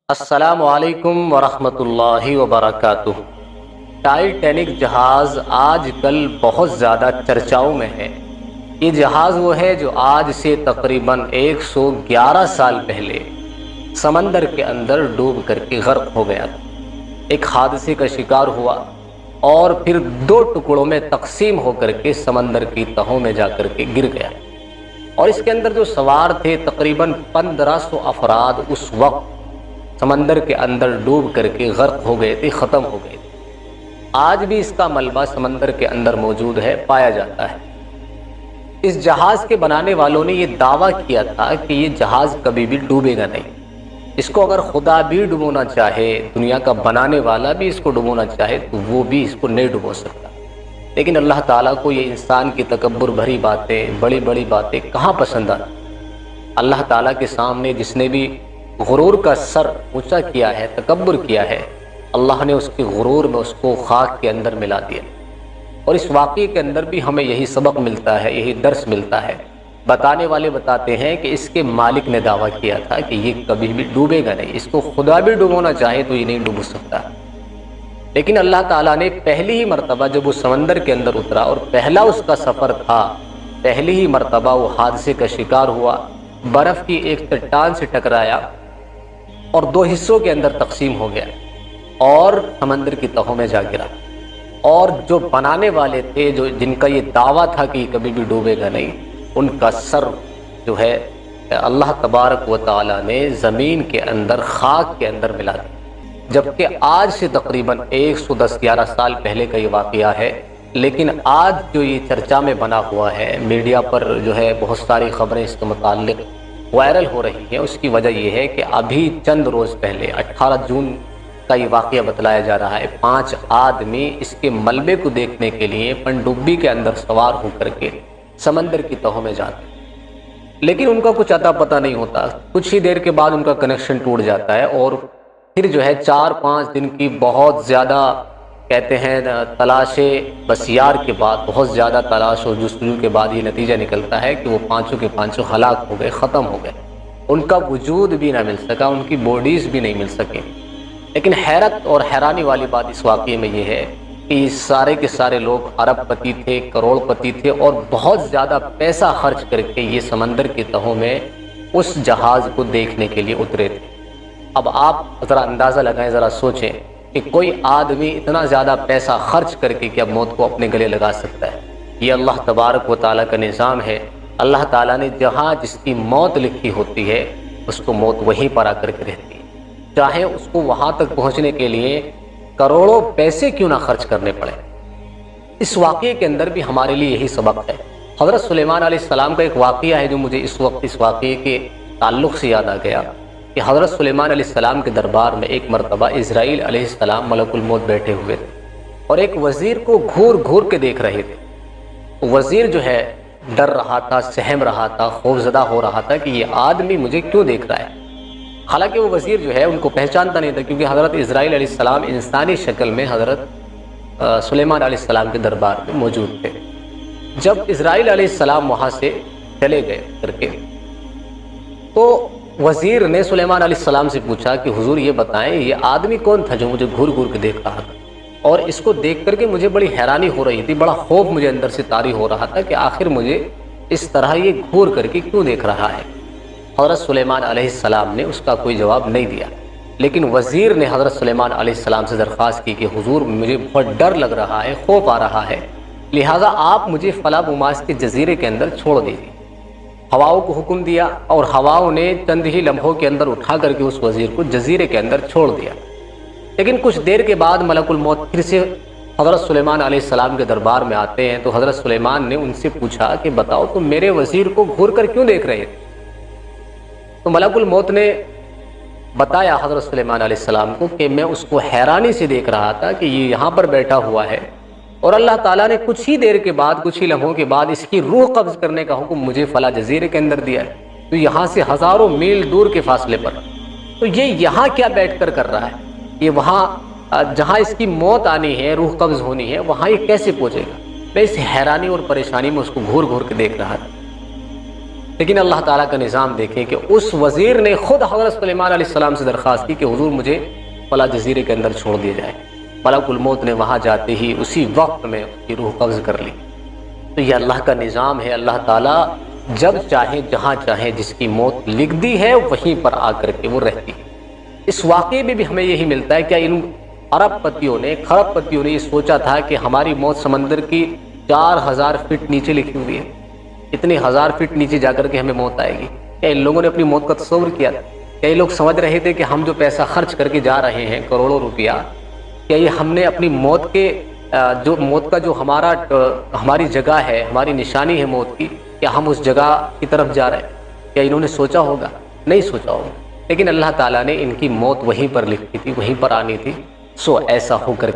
السلام علیکم ورحمۃ اللہ وبرکاتہ۔ ٹائٹینک جہاز آج کل بہت زیادہ چرچاؤں میں ہے۔ یہ جہاز وہ ہے جو آج سے تقریباً 111 سال پہلے سمندر کے اندر ڈوب کر کے غرق ہو گیا تھا، ایک حادثے کا شکار ہوا اور پھر 2 ٹکڑوں میں تقسیم ہو کر کے سمندر کی تہوں میں جا کر کے گر گیا، اور اس کے اندر جو سوار تھے تقریباً 1500 افراد اس وقت سمندر کے اندر ڈوب کر کے غرق ہو گئے تھے، ختم ہو گئے تھے۔ آج بھی اس کا ملبہ سمندر کے اندر موجود ہے، پایا جاتا ہے۔ اس جہاز کے بنانے والوں نے یہ دعویٰ کیا تھا کہ یہ جہاز کبھی بھی ڈوبے گا نہیں، اس کو اگر خدا بھی ڈبونا چاہے، دنیا کا بنانے والا بھی اس کو ڈبونا چاہے تو وہ بھی اس کو نہیں ڈبو سکتا۔ لیکن اللہ تعالیٰ کو یہ انسان کی تکبر بھری باتیں، بڑی بڑی باتیں کہاں پسند آتی۔ اللہ تعالیٰ کے سامنے جس نے بھی غرور کا سر اونچا کیا ہے، تکبر کیا ہے، اللہ نے اس کے غرور میں اس کو خاک کے اندر ملا دیا۔ اور اس واقعے کے اندر بھی ہمیں یہی سبق ملتا ہے، یہی درس ملتا ہے۔ بتانے والے بتاتے ہیں کہ اس کے مالک نے دعویٰ کیا تھا کہ یہ کبھی بھی ڈوبے گا نہیں، اس کو خدا بھی ڈبونا چاہے تو یہ نہیں ڈوب سکتا۔ لیکن اللہ تعالیٰ نے پہلی ہی مرتبہ جب وہ سمندر کے اندر اترا اور پہلا اس کا سفر تھا، پہلی ہی مرتبہ وہ حادثے کا شکار ہوا، برف کی ایک چٹان سے ٹکرایا اور 2 حصوں کے اندر تقسیم ہو گیا اور سمندر کی تہوں میں جا گرا۔ اور جو بنانے والے تھے، جن کا یہ دعویٰ تھا کہ یہ کبھی بھی ڈوبے گا نہیں، ان کا سر جو ہے اللہ تبارک و تعالیٰ نے زمین کے اندر، خاک کے اندر ملا دیا۔ جبکہ آج سے تقریباً 111 سال پہلے کا یہ واقعہ ہے، لیکن آج جو یہ چرچا میں بنا ہوا ہے، میڈیا پر جو ہے بہت ساری خبریں اس کے متعلق وائرل ہو رہی ہیں، اس کی وجہ یہ ہے کہ ابھی چند روز پہلے 18 جون کا یہ واقعہ بتلایا جا رہا ہے۔ 5 آدمی اس کے ملبے کو دیکھنے کے لیے پنڈبی کے اندر سوار ہو کر کے سمندر کی تہوں میں جاتے ہیں، لیکن ان کا کچھ اتا پتہ نہیں ہوتا۔ کچھ ہی دیر کے بعد ان کا کنیکشن ٹوٹ جاتا ہے اور پھر جو ہے 4-5 دن کی بہت زیادہ کہتے ہیں تلاش بسیار کے بعد، بہت زیادہ تلاش و جستجو کے بعد یہ نتیجہ نکلتا ہے کہ وہ 5 کے 5 ہلاک ہو گئے، ختم ہو گئے، ان کا وجود بھی نہ مل سکا، ان کی باڈیز بھی نہیں مل سکیں۔ لیکن حیرت اور حیرانی والی بات اس واقعے میں یہ ہے کہ یہ سارے کے سارے لوگ ارب پتی تھے، کروڑ پتی تھے، اور بہت زیادہ پیسہ خرچ کر کے یہ سمندر کی تہوں میں اس جہاز کو دیکھنے کے لیے اترے تھے۔ اب آپ ذرا اندازہ لگائیں، ذرا سوچیں کہ کوئی آدمی اتنا زیادہ پیسہ خرچ کر کے کیا موت کو اپنے گلے لگا سکتا ہے؟ یہ اللہ تبارک و تعالیٰ کا نظام ہے۔ اللہ تعالیٰ نے جہاں جس کی موت لکھی ہوتی ہے اس کو موت وہیں پر آ کر کے رہتی ہے، چاہے اس کو وہاں تک پہنچنے کے لیے کروڑوں پیسے کیوں نہ خرچ کرنے پڑے۔ اس واقعے کے اندر بھی ہمارے لیے یہی سبق ہے۔ حضرت سلیمان علیہ السلام کا ایک واقعہ ہے جو مجھے اس وقت اس واقعے کے تعلق سے یاد آ گیا کہ حضرت سلیمان علیہ السلام کے دربار میں ایک مرتبہ اسرائیل علیہ السلام ملک الموت بیٹھے ہوئے تھے اور ایک وزیر کو گھور گھور کے دیکھ رہے تھے۔ وزیر جو ہے ڈر رہا تھا، سہم رہا تھا، خوفزدہ ہو رہا تھا کہ یہ آدمی مجھے کیوں دیکھ رہا ہے۔ حالانکہ وہ وزیر جو ہے ان کو پہچانتا نہیں تھا، کیونکہ حضرت اسرائیل علیہ السلام انسانی شکل میں حضرت سلیمان علیہ السلام کے دربار میں موجود تھے۔ جب اسرائیل علیہ السلام وہاں سے چلے گئے کر کے، تو وزیر نے سلیمان علیہ السلام سے پوچھا کہ حضور یہ بتائیں یہ آدمی کون تھا جو مجھے گھور گھور کے دیکھ رہا تھا، اور اس کو دیکھ کر کے مجھے بڑی حیرانی ہو رہی تھی، بڑا خوف مجھے اندر سے طاری ہو رہا تھا کہ آخر مجھے اس طرح یہ گھور کر کے کیوں دیکھ رہا ہے۔ حضرت سلیمان علیہ السلام نے اس کا کوئی جواب نہیں دیا، لیکن وزیر نے حضرت سلیمان علیہ السلام سے درخواست کی کہ حضور مجھے بہت ڈر لگ رہا ہے، خوف آ رہا ہے، لہٰذا آپ مجھے فلاں بماس کے جزیرے کے اندر چھوڑ دیجیے۔ ہواؤں کو حکم دیا اور ہواؤں نے چند ہی لمحوں کے اندر اٹھا کر کے اس وزیر کو جزیرے کے اندر چھوڑ دیا۔ لیکن کچھ دیر کے بعد ملک الموت پھر سے حضرت سلیمان علیہ السلام کے دربار میں آتے ہیں، تو حضرت سلیمان نے ان سے پوچھا کہ بتاؤ تم میرے وزیر کو گھور کر کیوں دیکھ رہے تھے؟ تو ملک الموت نے بتایا حضرت سلیمان علیہ السلام کو کہ میں اس کو حیرانی سے دیکھ رہا تھا کہ یہ یہاں پر بیٹھا ہوا ہے اور اللہ تعالیٰ نے کچھ ہی دیر کے بعد، کچھ ہی لمحوں کے بعد اس کی روح قبض کرنے کا حکم مجھے فلاں جزیرے کے اندر دیا ہے، تو یہاں سے ہزاروں میل دور کے فاصلے پر، تو یہ یہاں کیا بیٹھ کر رہا ہے؟ یہ وہاں جہاں اس کی موت آنی ہے، روح قبض ہونی ہے، وہاں یہ کیسے پہنچے گا؟ میں اس حیرانی اور پریشانی میں اس کو گھور گھور کے دیکھ رہا تھا۔ لیکن اللہ تعالیٰ کا نظام دیکھیں کہ اس وزیر نے خود حضرت سلیمان علیہ السلام سے درخواست کی کہ حضور مجھے فلاں جزیرے کے اندر چھوڑ دیا جائے، ملک الموت نے وہاں جاتے ہی اسی وقت میں اس کی روح قبض کر لی۔ تو یہ اللہ کا نظام ہے، اللہ تعالیٰ جب چاہیں جہاں چاہیں جس کی موت لکھ دی ہے وہیں پر آ کر کے وہ رہتی ہے۔ اس واقعے میں بھی ہمیں یہی ملتا ہے، کیا ان عرب پتیوں نے، خرب پتیوں نے یہ سوچا تھا کہ ہماری موت سمندر کی 4000 فٹ نیچے لکھی ہوئی ہے، اتنے 1000 فٹ نیچے جا کر کے ہمیں موت آئے گی؟ کیا ان لوگوں نے اپنی موت کا تصور کیا تھا؟ کیا یہ لوگ سمجھ رہے تھے کہ ہم جو پیسہ خرچ کر کے جا رہے ہیں کروڑوں روپیہ، کیا یہ ہم نے اپنی موت کے موت کا جو ہماری جگہ ہے، ہماری نشانی ہے موت کی، کیا ہم اس جگہ کی طرف جا رہے ہیں؟ کیا انہوں نے سوچا ہوگا؟ نہیں سوچا ہوگا، لیکن اللہ تعالیٰ نے ان کی موت وہیں پر لکھی تھی، وہیں پر آنی تھی، سو ایسا ہو کر